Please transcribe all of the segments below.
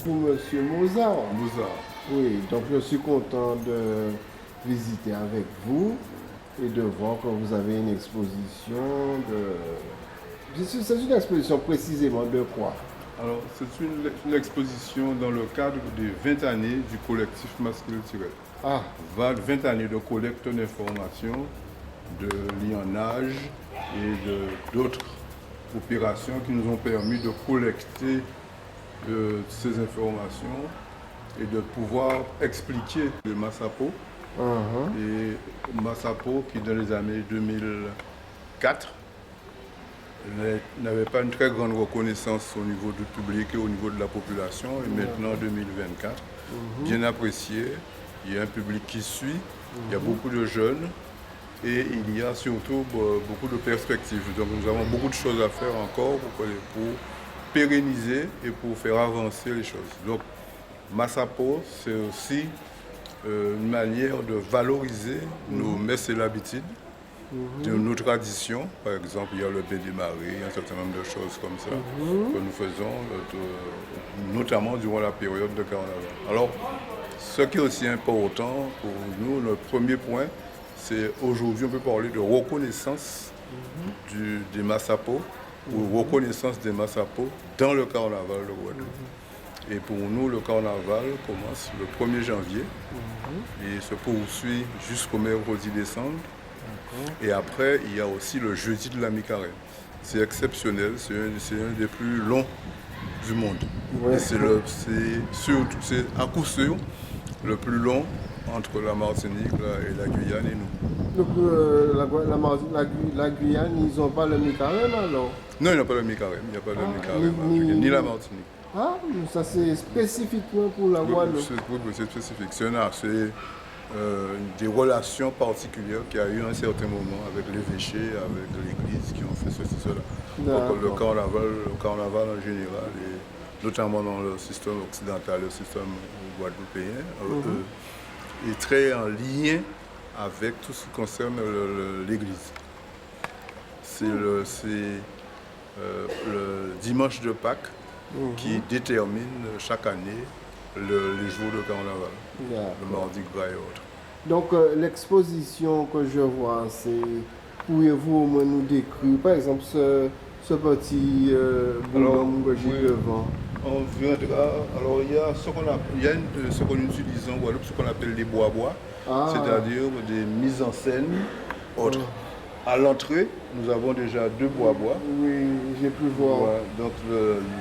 Pour Monsieur Mozart. Mozart. Oui, donc je suis content de visiter avec vous et de voir que vous avez une exposition de... C'est une exposition précisément de quoi? Alors, c'est une exposition dans le cadre des 20 années du collectif Masque culturel. Ah, 20 années de collecte d'informations, de lionnage et d'autres opérations qui nous ont permis de collecter ces informations et de pouvoir expliquer le Massapo. Et Massapo qui dans les années 2004 n'avait pas une très grande reconnaissance au niveau du public et au niveau de la population. Et maintenant, en 2024, bien apprécié. Il y a un public qui suit, il y a beaucoup de jeunes et il y a surtout beaucoup de perspectives. Donc nous avons beaucoup de choses à faire encore pour pérenniser et pour faire avancer les choses. Donc Massapo, c'est aussi une manière de valoriser nos messes et l'habitude, nos traditions. Par exemple, il y a le bain des marées, il y a un certain nombre de choses comme ça que nous faisons, notamment durant la période de carnaval. Alors, ce qui est aussi important pour nous, le premier point, c'est aujourd'hui on peut parler de reconnaissance des Massapo, ou reconnaissance des Massapo dans le carnaval de Guadeloupe. Et pour nous, le carnaval commence le 1er janvier et se poursuit jusqu'au mercredi décembre. Et après, il y a aussi le jeudi de la mi-carême. C'est exceptionnel, c'est un des plus longs du monde. Ouais. Et c'est à coup sûr le plus long entre la Martinique et la Guyane et nous. Donc la Guyane, ils n'ont pas le mi-carême alors? Non, il n'y a pas le mi-carême, il n'y a pas le mi-carême, ni la Martinique. Ah, ça c'est spécifiquement pour la Guadeloupe. C'est spécifique, c'est des relations particulières qu'il y a eu à un certain moment avec l'évêché, avec l'église qui ont fait ceci, cela. Donc le carnaval en général, et notamment dans le système occidental, le système guadeloupéen, est très en lien avec tout ce qui concerne l'église. C'est le dimanche de Pâques qui détermine chaque année les jours de carnaval, le mardi gras et autres. Donc l'exposition que je vois, c'est, pourriez-vous au moins nous décrire, par exemple, ce petit boulon que j'ai devant? On viendra, alors il y a ce qu'on utilise en Guadeloupe, ce qu'on appelle les bois-bois, c'est-à-dire des mises en scène autres. À l'entrée, nous avons déjà 2 bois-bois. Oui, j'ai pu voir. Ouais, donc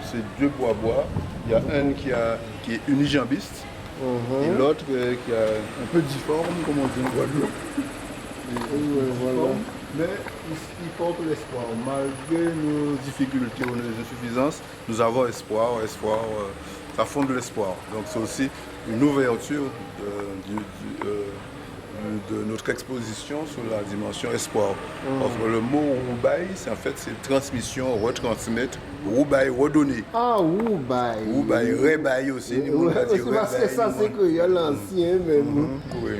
ces 2 bois-bois, il y a un qui est unijambiste et l'autre qui est un peu difforme, comme on dit en Guadeloupe. Voilà. Mais il porte l'espoir. Malgré nos difficultés ou nos insuffisances, nous avons espoir. Ça fonde de l'espoir. Donc c'est aussi une ouverture de notre exposition sur la dimension espoir. Parce que le mot roubaï, c'est transmission, retransmettre, roubaï, redonner. Ah, roubaï. Roubaï, rébaï aussi. C'est parce que ça, c'est qu'il y a l'ancien, mais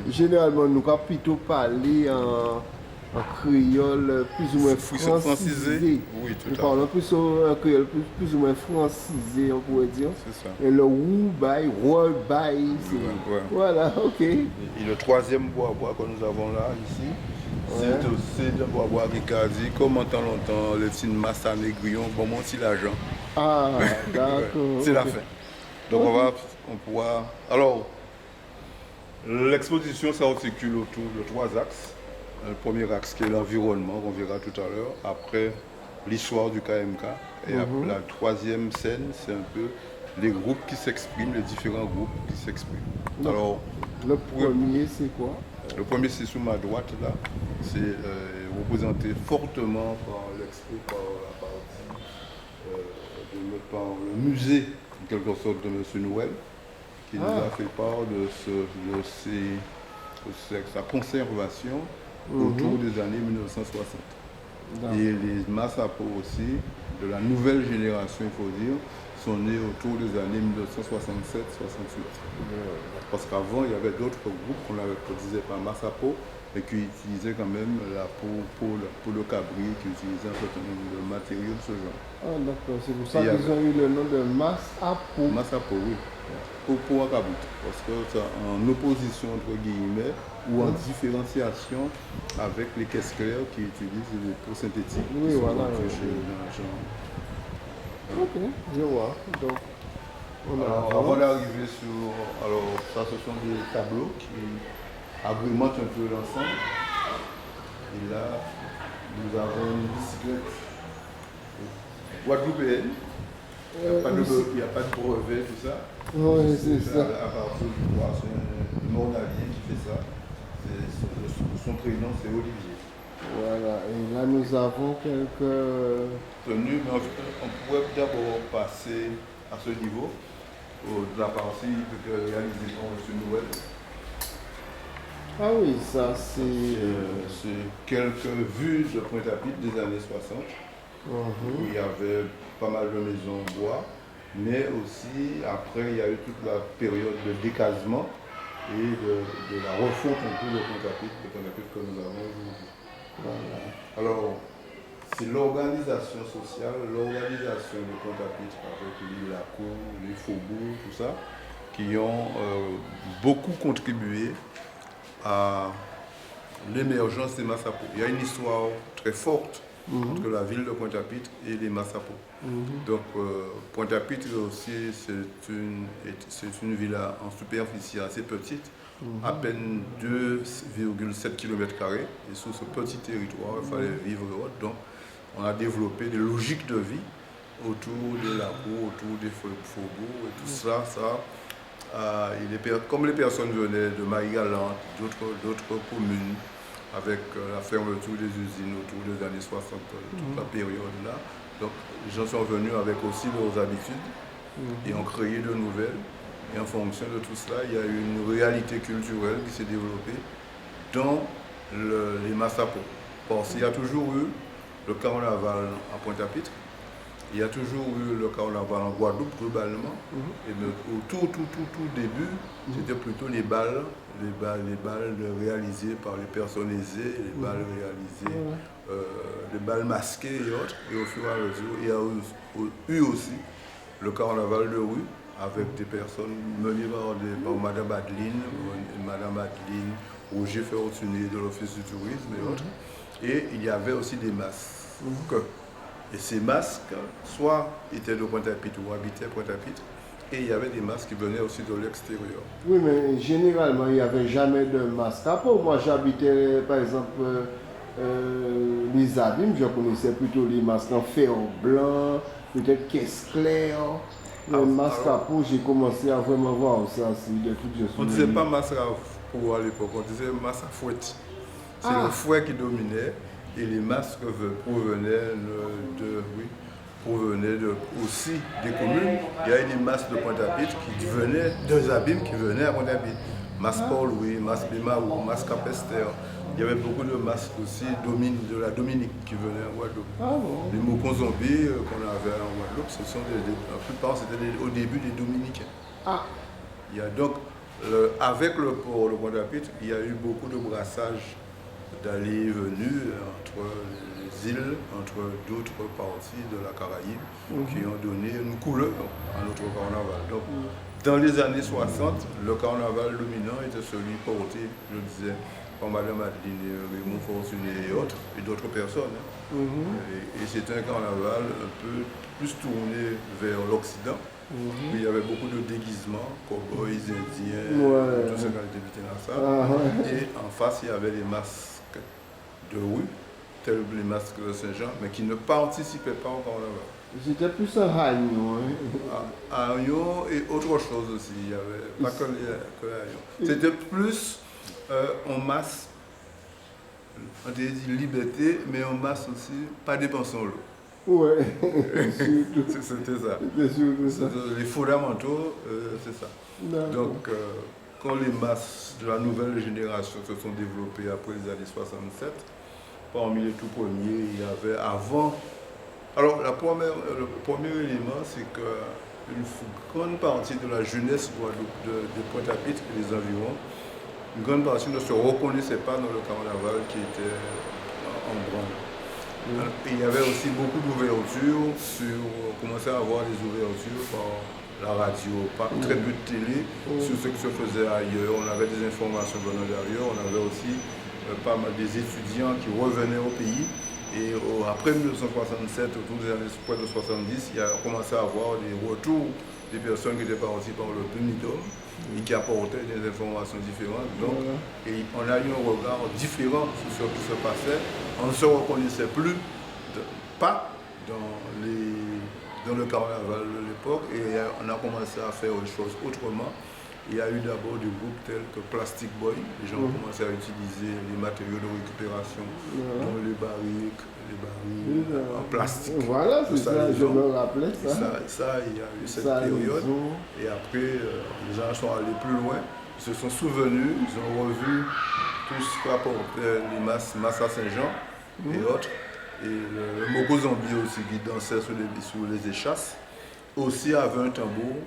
généralement, nous avons plutôt parlé en créole plus ou moins francisé. Oui, tout à fait. Nous parlons plus en créole plus ou moins francisé, on pourrait dire. C'est ça. Et le roubaï, robaï, voilà, ok. Et le 3e bois-bois que nous avons là, ici, c'est aussi un bois-bois qui a dit, comme en temps longtemps, le petit massa négrillon, bon, mon petit l'argent. Ah, d'accord. C'est la fin. Donc on pourra... Alors, l'exposition s'articule autour de 3 axes. Le premier axe qui est l'environnement, qu'on verra tout à l'heure. Après, l'histoire du KMK. Et la 3e scène, c'est un peu les groupes qui s'expriment, les différents groupes qui s'expriment. Alors, le premier, c'est quoi? Le premier, c'est sur ma droite, là. C'est représenté fortement par l'expo, par le musée, en quelque sorte, de M. Noël, qui nous a fait part de sa conservation autour des années 1960. Et les Massapo aussi, de la nouvelle génération, il faut dire, sont nés autour des années 1967-68. Parce qu'avant, il y avait d'autres groupes qu'on ne disait pas Massapo, mais qui utilisaient quand même la peau le cabri, qui utilisaient un certain nombre de matériaux de ce genre. Ah d'accord, c'est pour ça qu'ils ont eu le nom de Massapo. Massapo, oui. pour Wakabout. Parce que c'est en opposition, entre guillemets, ou en différenciation avec les caisses claires qui utilisent les peaux synthétiques. Oui, voilà. Dans Ok, je vois. Donc, alors, avant d'arriver sur... Alors, ça, ce sont des tableaux qui agrémentent un peu l'ensemble. Et là, nous avons une bicyclette guadeloupéenne. Il n'y a pas de brevet, tout ça. Oui, c'est ça. À partir du bois, c'est un Mornalien qui fait ça. Son prénom, c'est Olivier. Voilà, et là nous avons quelques... Tenues, mais on pourrait d'abord passer à ce niveau, de la partie réalisée par M. Noël. Ah oui, ça c'est... C'est quelques vues de Pointe-à-Pitre des années 60, où il y avait pas mal de maisons en bois, mais aussi après il y a eu toute la période de décasement et de la refonte un peu de Pointe-à-Pitre que nous avons aujourd'hui. Voilà. Alors, c'est l'organisation sociale, l'organisation de Pointe-à-Pitre avec la cour, les faubourgs, tout ça, qui ont beaucoup contribué à l'émergence des Massapos. Il y a une histoire très forte entre la ville de Pointe-à-Pitre et les Massapos. Donc, Pointe-à-Pitre aussi, c'est une ville en superficie assez petite, à peine 2,7 km². Et sur ce petit territoire, il fallait vivre heureux. Donc, on a développé des logiques de vie autour de la cour, autour des faubourgs, et tout ça, comme les personnes venaient de Marie-Galante, d'autres communes, avec la fermeture des usines autour des années 60, toute la période-là. Donc, les gens sont venus avec aussi leurs habitudes et ont créé de nouvelles. Et en fonction de tout cela, il y a eu une réalité culturelle qui s'est développée dans les Massapos. Parce qu'il y a toujours eu le carnaval à Pointe-à-Pitre, il y a toujours eu le carnaval en Guadeloupe globalement, et au tout début, c'était plutôt les balles réalisées par les personnes aisées, les balles réalisées, les balles masquées et autres. Et au fur et à mesure, il y a eu aussi le carnaval de rue avec des personnes menées par Madame Adeline, Roger Ferrotuné de l'Office du tourisme et autres. Et il y avait aussi des masques. Et ces masques, soit étaient de Pointe-à-Pitre ou habitaient Pointe-à-Pitre, et il y avait des masques qui venaient aussi de l'extérieur. Oui, mais généralement, il n'y avait jamais de masque à peau. Moi, j'habitais, par exemple, les abîmes, je connaissais plutôt les masques en fer blanc, peut-être caisse claire. Le masque à peau, j'ai commencé à vraiment voir ça. On ne disait pas masque à peau à l'époque, on disait masque à fouette. C'est le fouet qui dominait. Et les masques provenaient aussi des communes. Il y avait des masques de Pointe-à-Pitre qui venaient, des abîmes qui venaient à Pointe-à-Pitre. Masque Paul-Louis, masque Bémaou, masque Capester. Il y avait beaucoup de masques aussi de la Dominique qui venaient en Guadeloupe. Les Mokons zombies qu'on avait en Guadeloupe, la plupart c'était au début des Dominicains. Il y a donc, avec le port de Pointe-à-Pitre, il y a eu beaucoup de brassages d'aller et venir entre les îles, entre d'autres parties de la Caraïbe qui ont donné une couleur à notre carnaval. Donc, dans les années 60, le carnaval dominant était celui porté, je disais, par Madame Adeline, Raymond Fortuné et autres, et d'autres personnes. Et c'était un carnaval un peu plus tourné vers l'Occident. Il y avait beaucoup de déguisements, cowboys, indiens, tout ce qui était dans ça. Et en face, il y avait les masques de rue, tels les masques de Saint-Jean, mais qui ne participaient pas au carnaval. C'était plus un haillon. Haillon et autre chose aussi, il n'y avait pas que haillon. C'était plus en masse, on dit liberté, mais en masse aussi, pas dépensons l'eau. Ouais, c'était ça. ça. Les fondamentaux, c'est ça. Donc, quand les masses de la nouvelle génération se sont développées après les années 67, parmi les tout premiers, il y avait avant. Alors, le premier élément, c'est qu'une grande partie de la jeunesse de Pointe-à-Pitre et des environs, une grande partie ne se reconnaissait pas dans le carnaval qui était en branle. Et il y avait aussi beaucoup d'ouvertures, on commençait à avoir des ouvertures par la radio, pas très peu de télé sur ce qui se faisait ailleurs. On avait des informations venant d'ailleurs, on avait aussi pas mal des étudiants qui revenaient au pays. Et après 1967, autour des années près de 70, il a commencé à avoir des retours des personnes qui étaient parties par le Benidorm et qui apportaient des informations différentes. Donc, et on a eu un regard différent sur ce qui se passait. On ne se reconnaissait plus, pas dans le carnaval de l'époque, et on a commencé à faire les choses autrement. Il y a eu d'abord des groupes tels que Plastic Boy. Les gens ont commencé à utiliser les matériaux de récupération, dont les barriques, en plastique. Voilà, c'est ça, je me rappelais ça. Ça, il y a eu cette période. Et après, les gens sont allés plus loin. Ils se sont souvenus, ils ont revu tout ce qu'apportaient les Massa Saint-Jean et autres. Et le Mogo Zombie aussi, qui dansait sur les échasses, aussi avait un tambour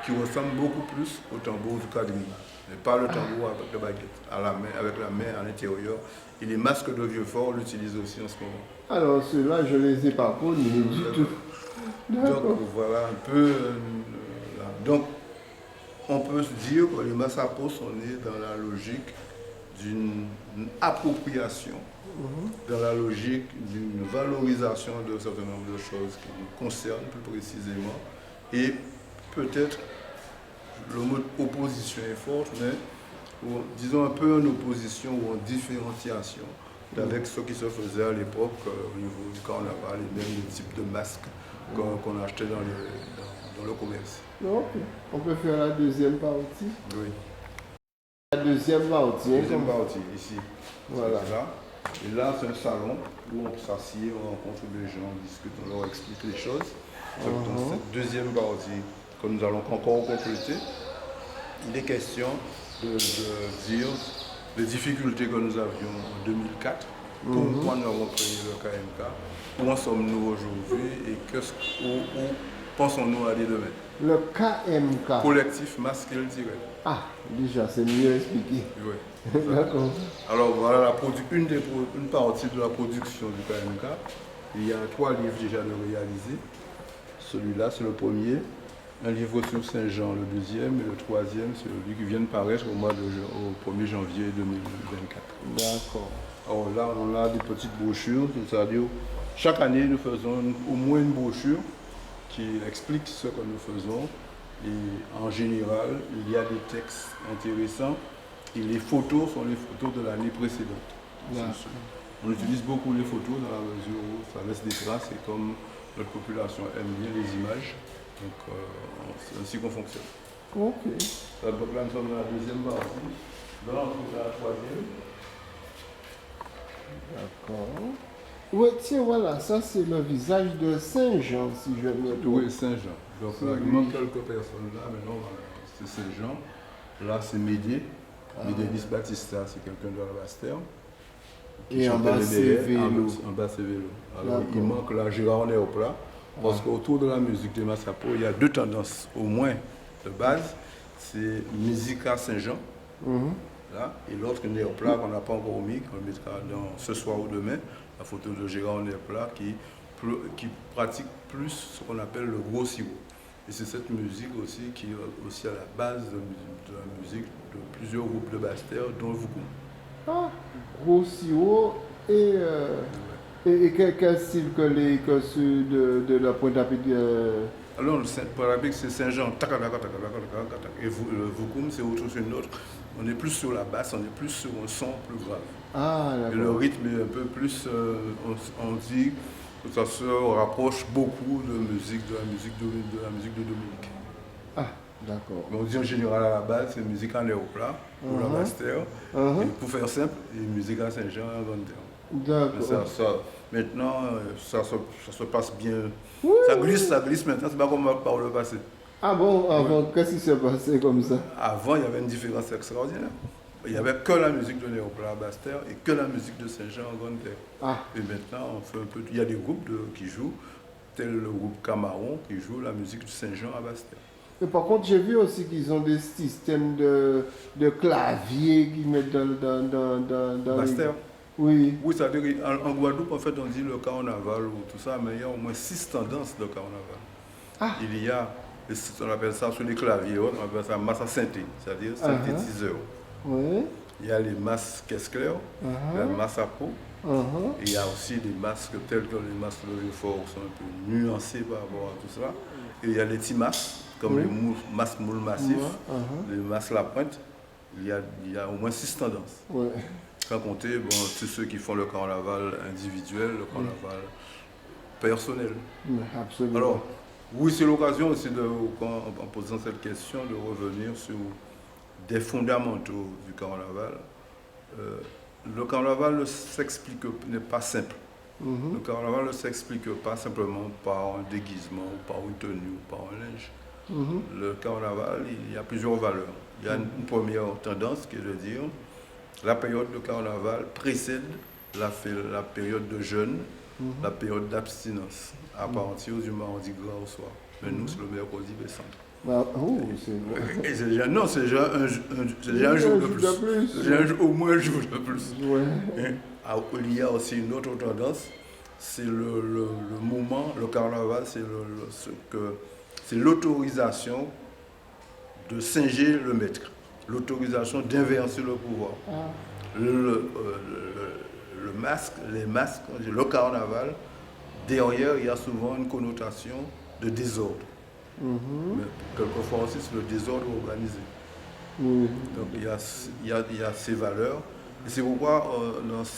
qui ressemble beaucoup plus au tambour du quadrille, mais pas le tambour avec la baguette, avec la main à l'intérieur. Et les masques de Vieux-Fort l'utilisent aussi en ce moment. Alors ceux-là, je ne les ai pas connus du tout. Donc voilà un peu. Donc on peut se dire que les Massapos sont nés dans la logique d'une appropriation, dans la logique d'une valorisation d'un certain nombre de choses qui nous concernent plus précisément. Et peut-être le mot opposition est fort, mais disons un peu en opposition ou en différenciation avec ce qui se faisait à l'époque au niveau du carnaval et même le type de masque qu'on achetait dans le commerce. Ok, on peut faire la deuxième partie. Oui. La deuxième partie. Deuxième partie, ici. Voilà. Là. Et là, c'est un salon où on s'assied, on rencontre des gens, on discute, on leur explique les choses. Donc, dans cette deuxième partie que nous allons encore compléter, il est question de dire les difficultés que nous avions en 2004, pourquoi nous avons créé le KMK, où en sommes-nous aujourd'hui et où pensons-nous aller demain. Le KMK. Collectif masqué le tiré. Ah, déjà, c'est mieux expliqué. Oui. D'accord. Alors voilà une partie de la production du KMK. Il y a 3 livres déjà de réalisés. Celui-là, c'est le premier. Un livre sur Saint-Jean, le deuxième, et le troisième, c'est celui qui vient de paraître au 1er janvier 2024. D'accord. Alors là, on a des petites brochures, c'est-à-dire chaque année, nous faisons au moins une brochure qui explique ce que nous faisons. Et en général, il y a des textes intéressants et les photos sont les photos de l'année précédente. On utilise beaucoup les photos dans la mesure où ça laisse des traces et comme notre population aime bien les images, donc c'est ainsi qu'on fonctionne. Ok. Donc là, nous sommes dans la deuxième partie. Là, on trouve la troisième. D'accord. Oui, tiens, voilà, ça c'est le visage de Saint-Jean, si je me trompe. Oui, Saint-Jean. Donc là, il manque quelques personnes là, mais non, c'est Saint-Jean. Là, c'est Médé. Médélis Batista, c'est quelqu'un de la Basse-Terre. Et en bas, c'est Vélo. En bas, c'est Vélo. Alors, il manque la Gérard Néopla, parce qu'autour de la musique de Massapo, il y a 2 tendances, au moins, de base. C'est Musica Saint-Jean, là, et l'autre Néopla qu'on n'a pas encore mis, qu'on mettra ce soir ou demain, la photo de Gérard Néopla, qui pratique plus ce qu'on appelle le gros sirop. Et c'est cette musique aussi qui est aussi à la base de la musique de plusieurs groupes de Basse-Terre, dont Voukoum. Ah, gros sirop et quel style que ceux de la Pointe-à-Pitre Alors, le Pointe-à-Pitre, c'est Saint-Jean, et le Voukoum, c'est autre chose une autre. On est plus sur la basse, on est plus sur un son plus grave. Ah, d'accord. Et le rythme est un peu plus, on dit que ça se rapproche beaucoup de la musique de Dominique. Ah, d'accord. Mais on dit en général à la base, c'est musique en néoplat, pour la Basse-Terre. Et pour faire simple, et musique à Saint-Jean en Grande-Terre. D'accord. Maintenant, ça se passe bien. Oui, Ça glisse maintenant, c'est pas comme par le passé. Ah bon, avant, qu'est-ce qui s'est passé comme ça? Avant, il y avait une différence extraordinaire. Il n'y avait que la musique de Néoplat à Basse-Terre et que la musique de Saint-Jean en Grande-Terre. Ah. Et maintenant, on fait un peu. Il y a des groupes qui jouent, tel le groupe Camaron, qui joue la musique de Saint-Jean à Basse-Terre. Mais par contre, j'ai vu aussi qu'ils ont des systèmes de clavier qu'ils mettent dans Basse-Terre. Oui. Oui, ça veut dire en Guadeloupe, en fait, on dit le carnaval ou tout ça, mais il y a au moins 6 tendances de carnaval. Ah. Il y a Et on appelle ça sur les claviers, on appelle ça masse à synthé, c'est-à-dire synthétiseur. Oui. Il y a les masques caisse claire, la masse à peau, et il y a aussi des masques tels que les masques de l'effort qui sont un peu nuancés par rapport à tout cela. Et il y a les petits masques, comme les masques moules massifs, les masques la pointe. Il y a au moins 6 tendances. Ouais. Sans compter, bon, c'est ceux qui font le carnaval individuel, le carnaval personnel. Absolument. Alors, oui, c'est l'occasion aussi, en posant cette question, de revenir sur des fondamentaux du carnaval. Le carnaval n'est pas simple. Le carnaval ne s'explique pas simplement par un déguisement, ou par une tenue, ou par un linge. Le carnaval, il y a plusieurs valeurs. Il y a une première tendance qui est de dire la période de carnaval précède la période de jeûne, la période d'abstinence, à partir du mardi gras au soir. Mais nous, c'est le mercredi décembre. Et c'est déjà, non, c'est déjà un jour de plus. C'est déjà au moins un jour de plus. Ouais. Il y a aussi une autre tendance, c'est le moment, le carnaval, c'est l'autorisation de singer le maître, l'autorisation d'inverser le pouvoir. Le masque, les masques, le carnaval, derrière, il y a souvent une connotation de désordre. Mais quelquefois aussi, c'est le désordre organisé. Donc il y a ces valeurs. Et c'est pourquoi,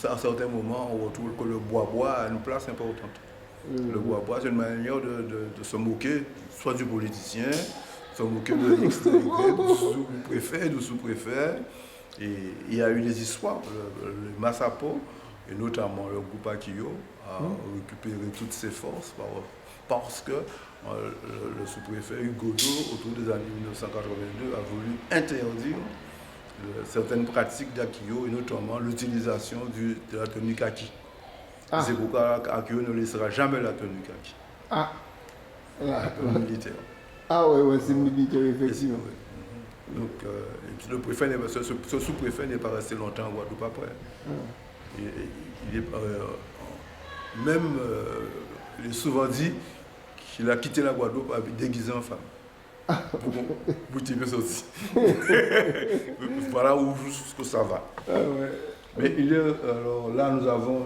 à certains moments, on retrouve que le bois-bois a une place importante. Le bois-bois, c'est une manière de se moquer, soit du politicien, se moquer de X, de Y, du préfet, du sous-préfet. Et il y a eu des histoires. Le Massapo, et notamment le groupe Akiyo, a récupéré toutes ses forces parce que le sous-préfet Hugo Do, autour des années 1982, a voulu interdire certaines pratiques d'Akio, et notamment l'utilisation de la tenue kaki. C'est pourquoi Akio ne laissera jamais la tenue kaki. Militaire. Ouais, c'est militaire, effectivement. Donc, et puis le préfet, ce sous-préfet n'est pas resté longtemps en Guadeloupe après. Il est souvent dit qu'il a quitté la Guadeloupe déguisé en femme. Pour tirer aussi. Voilà où ça va. Mais alors là, nous avons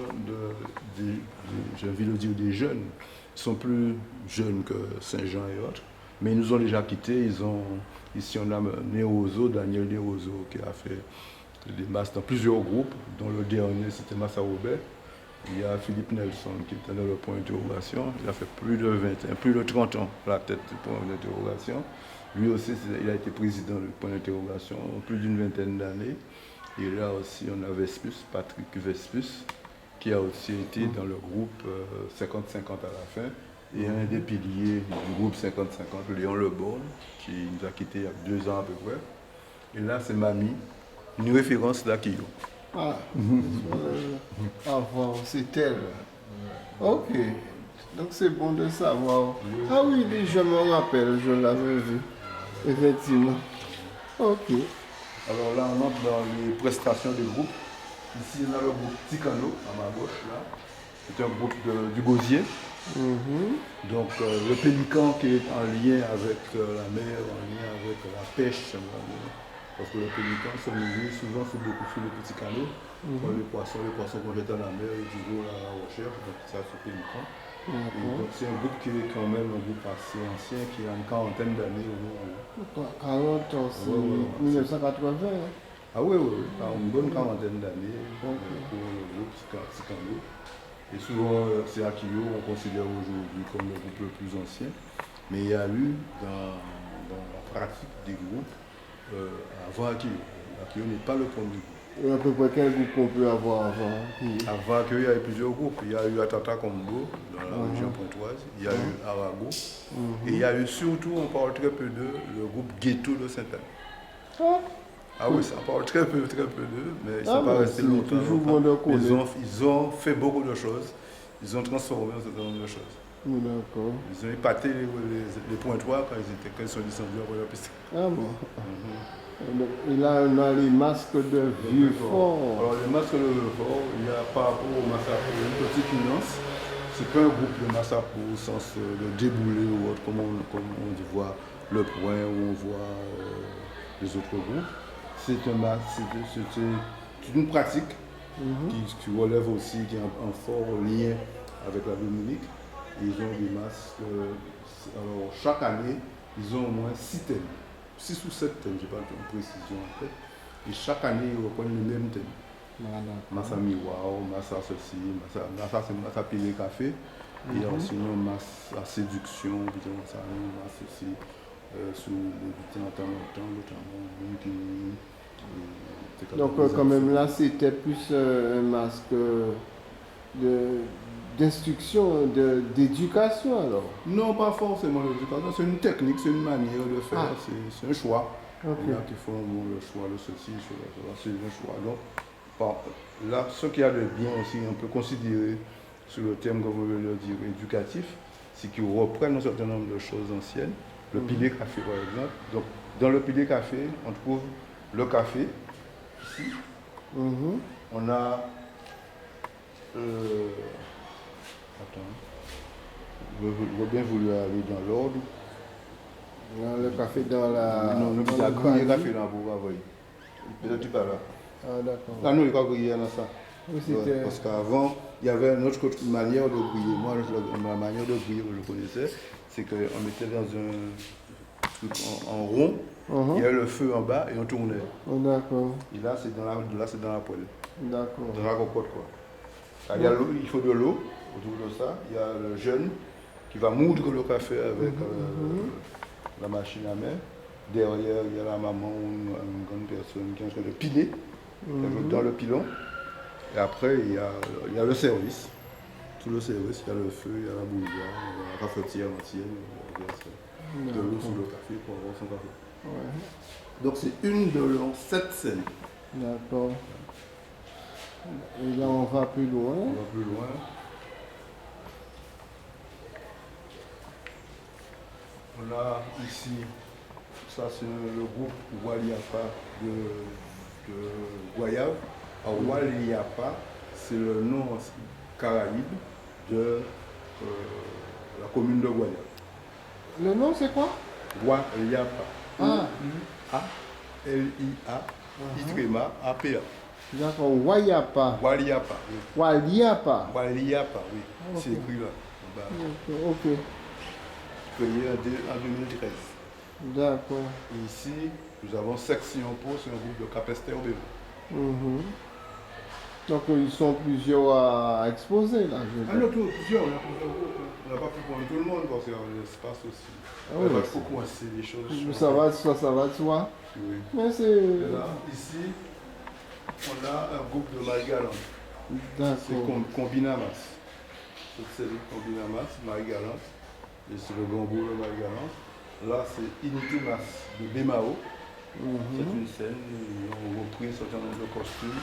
j'ai envie de dire des jeunes. Ils sont plus jeunes que Saint-Jean et autres, mais ils nous ont déjà quittés. Ici, on a Daniel Néozo, qui a fait des masses dans plusieurs groupes, dont le dernier, c'était Massa Robert. Il y a Philippe Nelson, qui était dans le point d'interrogation. Il a fait plus de 30 ans à la tête du point d'interrogation. Lui aussi, il a été président du point d'interrogation plus d'une vingtaine d'années. Et là aussi, on a Vespus, Patrick Vespus, qui a aussi été dans le groupe 50-50 à la fin. Et un des piliers du groupe 50-50, Léon Leborn, qui nous a quittés il y a 2 ans à peu près. Et là, c'est Mamie, une référence d'Akio. C'est elle. Ok. Donc c'est bon de savoir. Oui, je me rappelle, je l'avais vu. Effectivement. Ok. Alors là, on entre dans les prestations des groupes. Ici, on a le groupe Ticano, à ma gauche, là. C'est un groupe du Gosier. Donc, le pélican qui est en lien avec la mer, en lien avec la pêche. Parce que le pélican se nourrit souvent sur les petits canaux. Les poissons qu'on jette dans la mer, ils vont à la recherche. Donc, ça, c'est le pélican. Donc, c'est un groupe qui est quand même un groupe assez ancien, qui a une quarantaine d'années au moins. 40 ans, c'est 1980. Oui, une bonne quarantaine d'années pour le groupe Ticano. Et souvent, c'est Akio, on considère aujourd'hui comme le groupe le plus ancien. Mais il y a eu dans la pratique des groupes avant Akio. Akio n'est pas le premier groupe. Et à peu près quel groupe qu'on peut avoir avant? Avant Akio, il y a eu plusieurs groupes. Il y a eu Atata Combo dans la région pontoise. Il y a eu Arago. Et il y a eu surtout, on parle très peu d'eux, le groupe Ghetto de Sainte-Anne. Oui, ça parle très peu d'eux, mais ils ne sont pas restés longtemps. Ils ont fait beaucoup de choses. Ils ont transformé un certain nombre de choses. D'accord. Ils ont épaté les pointoirs quand ils sont descendus après la piste. Et là, on a les masques de Vieux-Fort. Alors, les masques de Vieux-Fort, il y a par rapport au Massapo une petite nuance. Ce n'est pas un groupe de Massapo au sens de déboulé ou autre, comme on voit le point où on voit les autres groupes. C'est une pratique qui relève aussi, qui a un fort lien avec la Dominique. Ils ont des masques. Alors, chaque année, ils ont au moins 6 thèmes. 6 ou 7 thèmes, je n'ai pas de précision en tête. Et chaque année, ils reprennent le même thème. Massa miroir, massa ceci, massa c'est massa pile café. Et sinon, massa séduction, massa ceci, sur les temps notamment. Donc, quand même, là, c'était plus un masque d'instruction, d'éducation alors? Non, pas forcément l'éducation, c'est une technique, c'est une manière de faire, c'est un choix. Il y en a qui font le choix de ceci, c'est un choix. Donc, là, ce qu'il y a de bien aussi, on peut considérer sur le terme que vous voulez le dire, éducatif, c'est qu'ils reprennent un certain nombre de choses anciennes. Le pilier café, par exemple. Donc, dans le pilier café, on trouve le café. Ici, on a. Attends. J'aurais bien voulu aller dans l'ordre. Le café dans la. Non, le café dans Bourg-Avoy. Peut-être pas là. Ah, d'accord. Ah non, il n'y a pas grillé dans ça. Oui, parce qu'avant, il y avait une autre manière de griller. Moi, la manière de griller que je connaissais, c'est qu'on mettait dans un truc en rond, il y avait le feu en bas et on tournait. Oh, d'accord. Et là, c'est dans la poêle. D'accord. Dans la cocotte, quoi. Il faut de l'eau autour de ça. Il y a le jeune qui va moudre le café avec la machine à main. Derrière, il y a la maman ou une grande personne qui est en train de piler dans le pilon. Et après, il y a le service. Tout le service, il y a le feu, il y a la bouilloire, il y a la cafetière entière. Il y a de l'eau sur le café pour avoir son café. Ouais. Donc c'est une de leurs 7 scènes. D'accord. Et là, on va plus loin. On va plus loin. On a ici, ça c'est le groupe Waliapa de Guayave. Alors, Waliapa, c'est le nom caraïbe de la commune de Guayave. Le nom c'est quoi? Waliapa. L-I-A-Y-A-P-A. D'accord, Waliapa. Waliapa. Waliapa. Waliapa, oui. C'est écrit là. Ok. Créé en 2013. D'accord. Ici, nous avons section pour sur un groupe de Capester Bénin. Donc ils sont plusieurs à exposer là. Non, plusieurs. On n'a pas pu prendre tout le monde parce qu'il y a un espace aussi. On va beaucoup coincer les choses. Ça va de soi. Oui. Mais c'est. Là, ici, on a un groupe de Marie-Galante. D'accord. C'est Combinamas. Cette série Combinamas, Marie-Galante. Et c'est le grand bout de Marie-Galante. Là, c'est Initimas de Bémao. C'est une scène, ils ont repris un certain nombre de costumes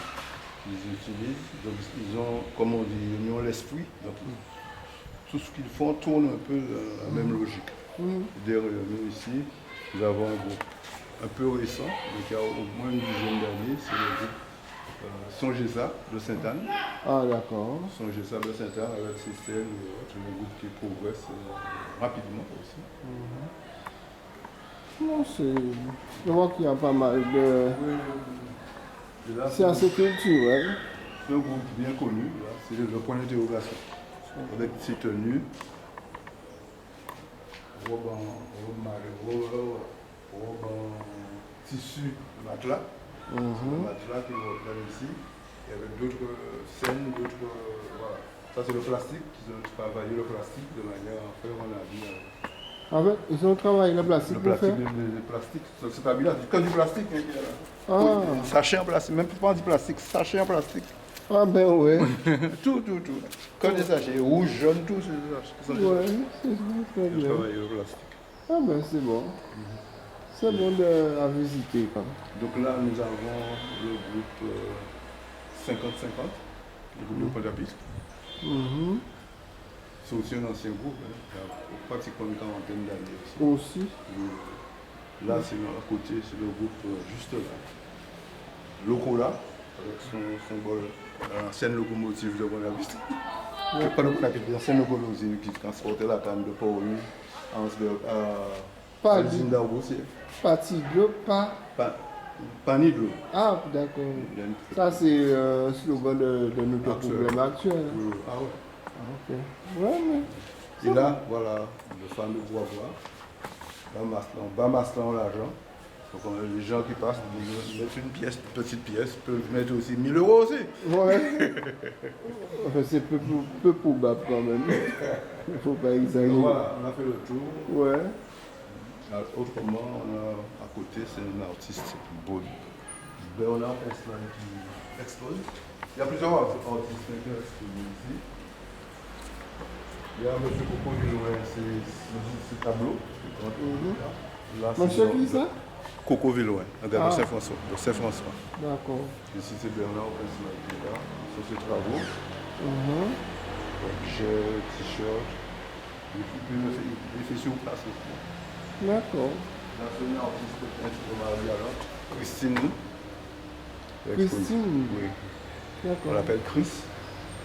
qu'ils utilisent. Donc, ils ont, comme on dit, ils ont l'esprit. Donc, tout ce qu'ils font tourne un peu la même logique. Derrière nous, ici, nous avons un groupe un peu récent, mais qui a au moins une dizaine d'années. C'est le groupe Songesa de Sainte-Anne. Ah, d'accord. Songesa de Sainte-Anne avec ses scènes et autres, un groupe qui progresse rapidement aussi. Non, je vois qu'il y a pas mal de. C'est assez culturel. C'est un groupe bien connu, c'est le point d'interrogation. Avec ses tenues, robe en tissu matelas. Le matelas qui reprend ici, et avec d'autres scènes, voilà. Ça c'est le plastique, ils ont travaillé le plastique de manière à faire un habit. En fait, ils ont travaillé le plastique pour faire. Le plastique, c'est pas bien, c'est que du plastique. Sachet en plastique, même pas du plastique, sachet en plastique. Ah ben ouais. tout. Que des sachets, rouge, jaune, tout, c'est des sachets. Ouais, c'est très bien. Travailler le plastique. Ah ben c'est bon. C'est bon à visiter quand même. Donc là, nous avons le groupe 50-50, le groupe de Pointe-à-Pitre. C'est aussi un ancien groupe, il y a pratiquement une quarantaine d'années aussi. Là, c'est à côté, c'est le groupe juste là. Locola, avec son bol, l'ancienne locomotive de Bonaviste. Pas de Bonaviste, l'ancienne locomotive qui transportait la canne de Port-Louis à Pas l'usine du d'Argosier. pas Tiglo, pas. Pas ni de l'eau. Ah, d'accord. Il y a une- Ça, c'est un slogan de notre Actuel. problème actuel. Hein. Ah ouais. Ah, ok. Ouais, mais. Et là, voilà, le fameux bois-bois. Bas Maslan, l'argent. Donc les gens qui passent, ils mettent une pièce, une petite pièce, peuvent mettre aussi 1000 euros aussi. Ouais. Enfin, c'est peu probable quand même. Il ne faut pas exagérer. Voilà, on a fait le tour. Ouais. Autrement, on a, à côté, c'est un artiste beau. Bernard Pensman qui expose. Il y a plusieurs artistes qui exposent ici. Il y a M. Coco Villouin, c'est ce tableau. Là, c'est Monsieur qui ça? Coco Villouin, un gars Ah. de Saint-François. D'accord. Ici, c'est Bernard Pensman qui est là. Sur ses travaux. Mhm. Shirt, t-shirt. Il fait sur place aussi. D'accord. Là, c'est une artiste peintre de Marie alors. Christine. Christine. Oui. On D'accord. l'appelle Chris.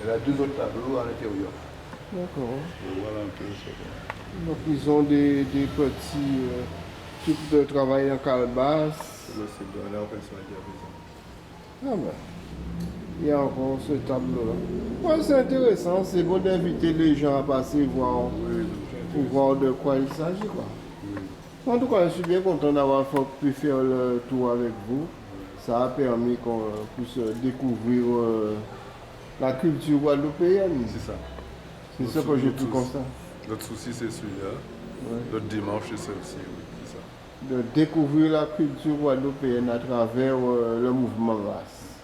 Elle a 2 autres tableaux à l'intérieur. D'accord. Voilà un peu ce que- Donc, ils ont des petits types de travail en calebasse. Là, c'est Bernard Pensman qui a fait ça. Ah ben, il y a encore ce tableau-là. Ouais, c'est intéressant. C'est bon d'inviter les gens à passer voir, pour voir de quoi il s'agit, quoi. En tout cas, je suis bien content d'avoir pu faire le tour avec vous. Ça a permis qu'on puisse découvrir la culture guadeloupéenne. C'est ça. C'est ça que j'ai pu constater. Notre souci, c'est celui-là. Ouais. Notre démarche, c'est celle-ci, oui. C'est ça. De découvrir la culture guadeloupéenne à travers le mouvement race.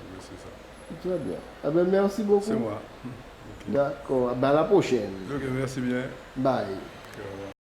Oui, c'est ça. Très bien. Ah ben, merci beaucoup. C'est moi. D'accord. Ben, à la prochaine. Ok, merci bien. Bye. Ok, au revoir.